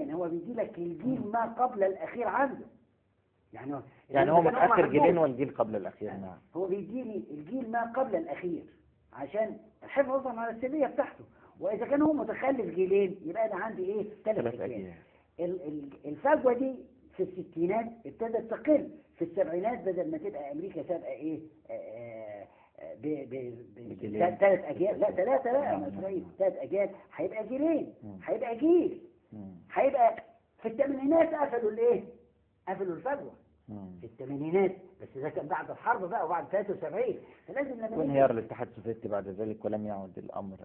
جيلين، هو بيدي لك الجيل ما قبل الأخير عنده. يعني هو متأخر جيلين والجيل قبل الأخير. نعم. هو بيديني الجيل ما قبل الأخير عشان الحفظ على السرية بتاعته. وإذا كان هو متخلف جيلين يبقى أنا عندي إيه؟ 3 أجيال. الفجوة دي في الستينات ابتدت تقل، في السبعينات بدل ما تبقى أمريكا سابقة إيه 3 أجيال، لا 3 لا إسرائيل 3 أجيال، هيبقى جيلين، هيبقى جيل، هيبقى في الثمانينات قفلوا الإيه؟ قفلوا الفجوة في الثمانينات، بس ده كان بعد الحرب بقى وبعد 73. فلازم لما وانهيار الاتحاد السوفيتي بعد ذلك ولم يعد الأمر.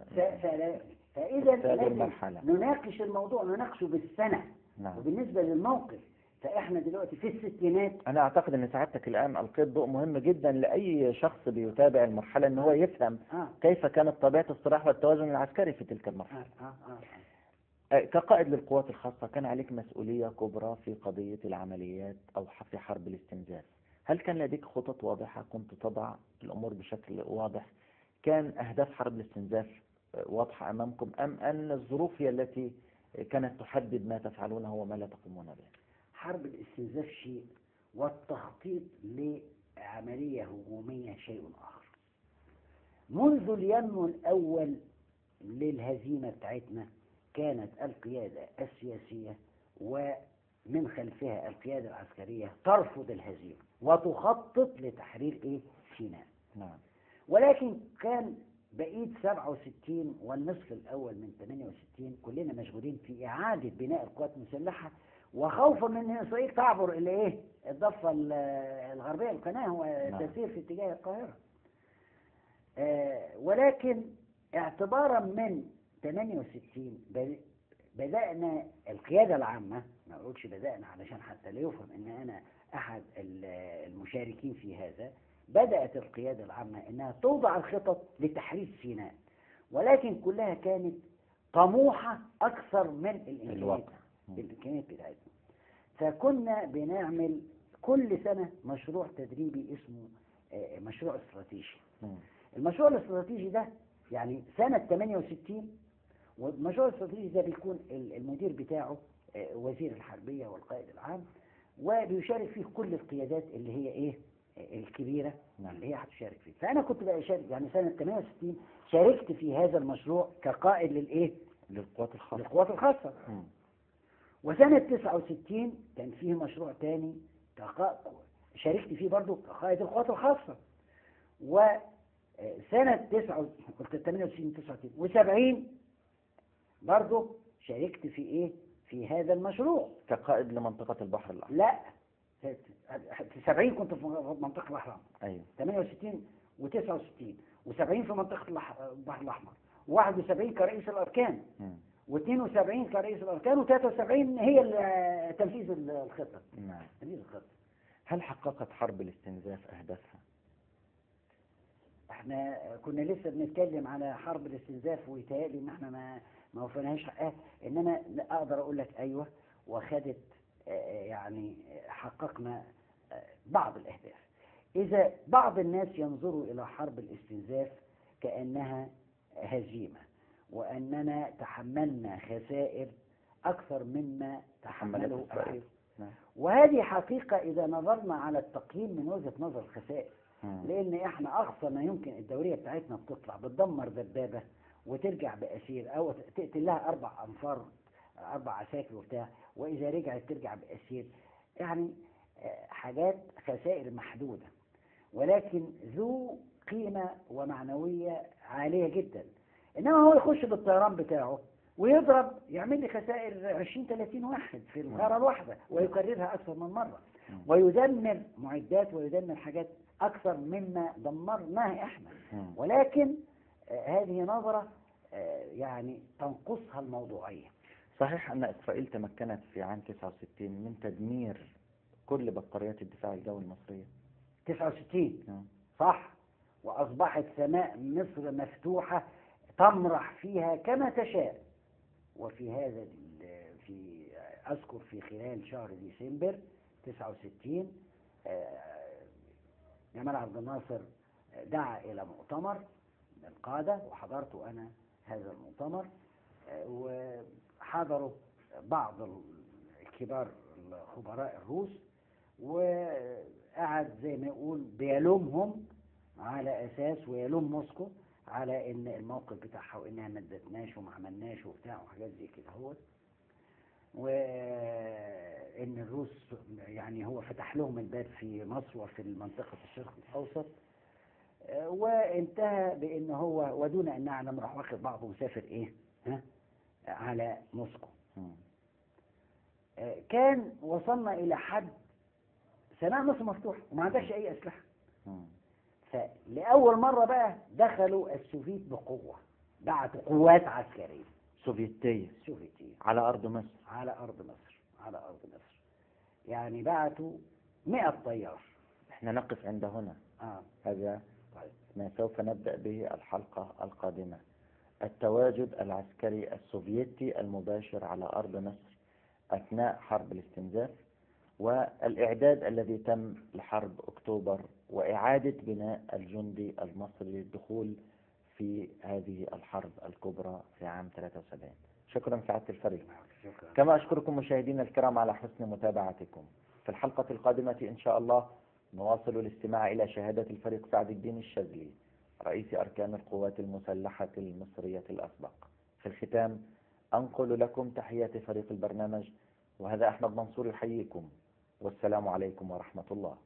فإذا لازم نناقش الموضوع، نناقشه بالسنة. نعم. وبالنسبة للموقف، فإحنا دلوقتي في الستينات. أنا أعتقد أن سعادتك الآن ألقيت ضوء مهم جدا لأي شخص بيتابع المرحلة أن هو يفهم كيف كانت طبيعة الصراع والتوازن العسكري في تلك المرحلة. كقائد للقوات الخاصة كان عليك مسؤولية كبرى في قضية العمليات أو في حرب الاستنزاف. هل كان لديك خطط واضحة كنت تضع الأمور بشكل واضح؟ كان أهداف حرب الاستنزاف واضحة أمامكم أم أن الظروف هي التي كانت تحدد ما تفعلونه وما لا تقومون به؟ حرب الاستنزاف شيء، والتخطيط لعملية هجومية شيء آخر. منذ اليوم الأول للهزيمة بتاعتنا كانت القيادة السياسية ومن خلفها القيادة العسكرية ترفض الهزيمة وتخطط لتحرير إيه؟ سيناء. نعم. ولكن كان بقية 67 والنصف الأول من 68 كلنا مشغولين في إعادة بناء القوات المسلحة، وخوفا من أن إسرائيل تعبر إلى إيه؟ الضفة الغربية القناة وتسير في اتجاه القاهرة. ولكن اعتبارا من 68 بدأنا القيادة العامة، ما أقولش بدأنا علشان حتى لا يفهم أن أنا أحد المشاركين في هذا، بدأت القيادة العامة أنها توضع الخطط لتحرير سيناء، ولكن كلها كانت طموحة أكثر من الإمكانيات بتاعتنا. فكنا بنعمل كل سنة مشروع تدريبي اسمه مشروع استراتيجي. المشروع الاستراتيجي ده يعني سنة 68، والمشروع الاستراتيجي ده بيكون المدير بتاعه وزير الحربية والقائد العام، وبيشارك فيه كل القيادات اللي هي ايه الكبيرة اللي هي هتشارك فيه. فأنا كنت بقى شارك يعني سنة 68 شاركت في هذا المشروع كقائد للايه للقوات الخاصة. وسنة 69 كان فيه مشروع تاني شاركت فيه برضو كقائد القوات الخاصة. وسنة 68 69 و70 برضو شاركت في ايه في هذا المشروع كقائد لمنطقة البحر الأحمر. لا في 70 كنت في منطقة البحر الأحمر. أيوة. 68 و69 و70 في منطقة البحر الأحمر، 71 كرئيس الأركان، و72 كرئيس الأركان، و73 هي تنفيذ الخطة. نعم. تنفيذ الخطة. هل حققت حرب الاستنزاف أهدافها؟ احنا كنا لسه بنتكلم على حرب الاستنزاف ويتهيألي ان احنا ما وفناهاش حقها، انما اقدر اقول لك ايوه وخدت يعني حققنا بعض الاهداف. اذا بعض الناس ينظروا الى حرب الاستنزاف كأنها هزيمة واننا تحملنا خسائر اكثر مما تحمله الآخر، وهذه حقيقة اذا نظرنا على التقييم من وجهة نظر الخسائر. لان احنا اقصى ما يمكن الدورية بتاعتنا بتطلع بتدمر دبابة وترجع بأسير او تقتل لها 4 أنفار 4 عساكر وبتاع، واذا رجعت ترجع بأسير، يعني حاجات خسائر محدودة ولكن ذو قيمة ومعنوية عالية جدا. انما هو يخش بالطيران بتاعه ويضرب يعمل لي خسائر 20-30 واحد في الغارة الواحدة ويكررها اكثر من مرة، ويدمر معدات ويدمر حاجات أكثر مما دمرناها إحنا. ولكن هذه نظرة يعني تنقصها الموضوعية. صحيح أن إسرائيل تمكنت في عام 69 من تدمير كل بطاريات الدفاع الجوي المصرية. 69 صح، وأصبحت سماء مصر مفتوحة تمرح فيها كما تشاء. وفي هذا أذكر في خلال شهر ديسمبر 69 جمال عبد الناصر دعا إلى مؤتمر القادة، وحضرت أنا هذا المؤتمر، وحضروا بعض الكبار الخبراء الروس، وقعد زي ما يقول بيلومهم على أساس، ويلوم موسكو على إن الموقف بتاعها وإنها ما ادتناش وما عملناش وبتاع وحاجات زي كده هو، وإن الروس يعني هو فتح لهم الباب في مصر وفي منطقة الشرق الأوسط. وانتهى بإن هو ودون أن نعلم راح واخد بعضه وسافر إيه على موسكو. كان وصلنا إلى حد سماء مصر مفتوحة وما عندكش أي أسلحة. فلأول مرة بقى دخلوا السوفيت بقوة، بعتوا قوات عسكرية سوفيتية سوفيتية على أرض مصر. على أرض مصر. يعني بعتوا 100 طيار. احنا نقف عند هنا. هذا طيب. ما سوف نبدأ به الحلقة القادمة، التواجد العسكري السوفيتي المباشر على أرض مصر أثناء حرب الاستنزاف، والإعداد الذي تم لحرب أكتوبر، وإعادة بناء الجندي المصري للدخول في هذه الحرب الكبرى في عام 73. شكرا سعادة الفريق. شكرا. كما أشكركم مشاهدينا الكرام على حسن متابعتكم. في الحلقة القادمة إن شاء الله نواصل الاستماع إلى شهادة الفريق سعد الدين الشاذلي رئيس أركان القوات المسلحة المصرية الأسبق. في الختام أنقل لكم تحيات فريق البرنامج، وهذا أحمد منصور يحييكم، والسلام عليكم ورحمة الله.